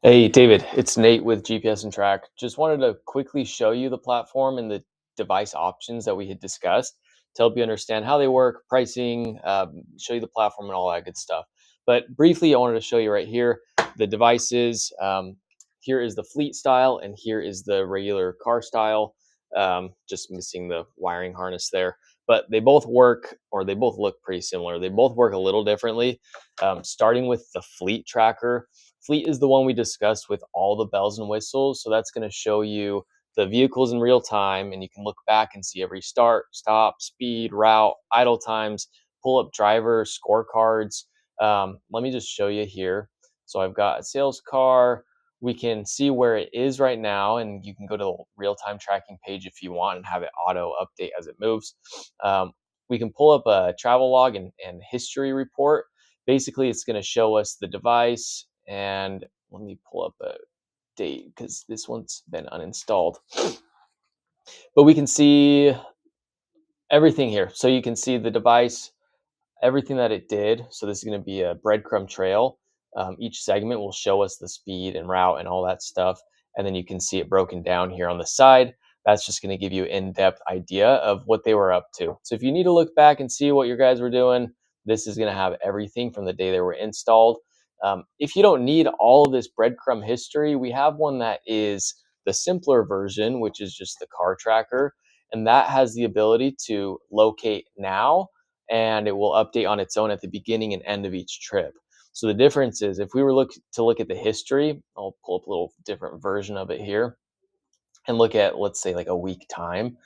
Hey, David, it's Nate with GPS and Track. Just wanted to quickly show you the platform and the device options that we had discussed to help you understand how they work, pricing, show you the platform and all that good stuff. But briefly, I wanted to show you right here the devices. Here is the fleet style, and here is the regular car style. Just missing the wiring harness there. But they both work, or they both look pretty similar. They both work a little differently. Starting with the fleet tracker. Fleet is the one we discussed with all the bells and whistles. So that's going to show you the vehicles in real time, and you can look back and see every start, stop, speed, route, idle times, pull up driver scorecards. Let me just show you here. So I've got a sales car. We can see where it is right now, and you can go to the real-time tracking page if you want and have it auto update as it moves. We can pull up a travel log and history report. Basically, it's going to show us the device, and let me pull up a date because this one's been uninstalled. But we can see everything here. So you can see the device, everything that it did. So this is going to be a breadcrumb trail. Each segment will show us the speed and route and all that stuff. And then you can see it broken down here on the side. That's just going to give you an in-depth idea of what they were up to. So if you need to look back and see what your guys were doing, this is going to have everything from the day they were installed. If you don't need all of this breadcrumb history, we have one that is the simpler version, which is just the car tracker. And that has the ability to locate now, and it will update on its own at the beginning and end of each trip. So the difference is, if we were to look at the history, I'll pull up a little different version of it here and look at, let's say, like a week time.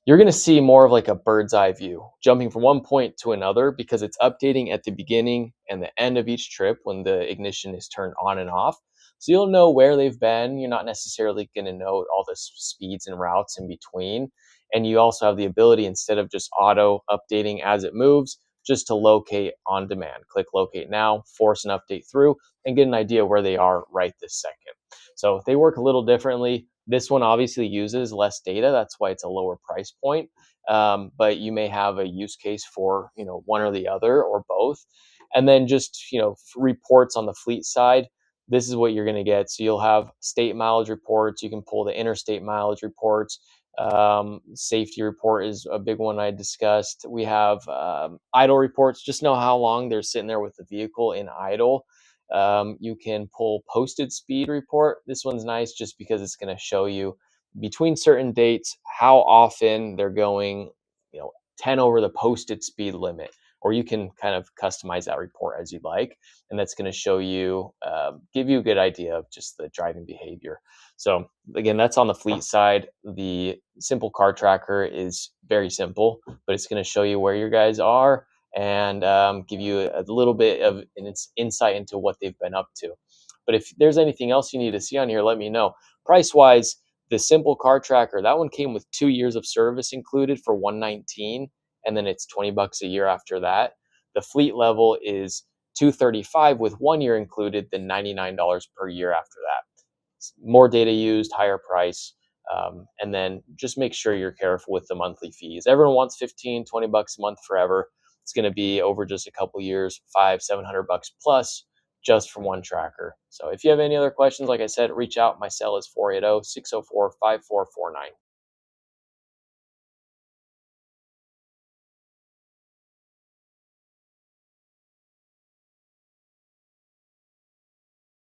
You're going to see more of like a bird's eye view, jumping from one point to another, because it's updating at the beginning and the end of each trip when the ignition is turned on and off. So you'll know where they've been. You're not necessarily going to know all the speeds and routes in between. And you also have the ability, instead of just auto updating as it moves, just to locate on demand. Click locate now, force an update through, and get an idea where they are right this second. So they work a little differently. This one obviously uses less data. That's why it's a lower price point. But you may have a use case for, one or the other or both. And then just, reports on the fleet side. This is what you're going to get. So you'll have state mileage reports. You can pull the interstate mileage reports. Safety report is a big one I discussed. We have idle reports. Just know how long they're sitting there with the vehicle in idle. You can pull posted speed report. This one's nice just because it's going to show you between certain dates how often they're going, 10 over the posted speed limit. Or you can kind of customize that report as you'd like, and that's going to show you, give you a good idea of just the driving behavior. So again, that's on the fleet side. The simple car tracker is very simple, but it's going to show you where your guys are and give you a little bit of an insight into what they've been up to. But if there's anything else you need to see on here, let me know. Price wise, the simple car tracker, that one came with 2 years of service included for $119, and then it's $20 a year after that. The fleet level is $235 with 1 year included, then $99 per year after that. More data used, higher price. And then just make sure you're careful with the monthly fees. Everyone wants 15, $20 a month forever. It's going to be over just a couple years, $500-700 plus, just from one tracker. So if you have any other questions, like I said, reach out. My cell is 480-604-5449.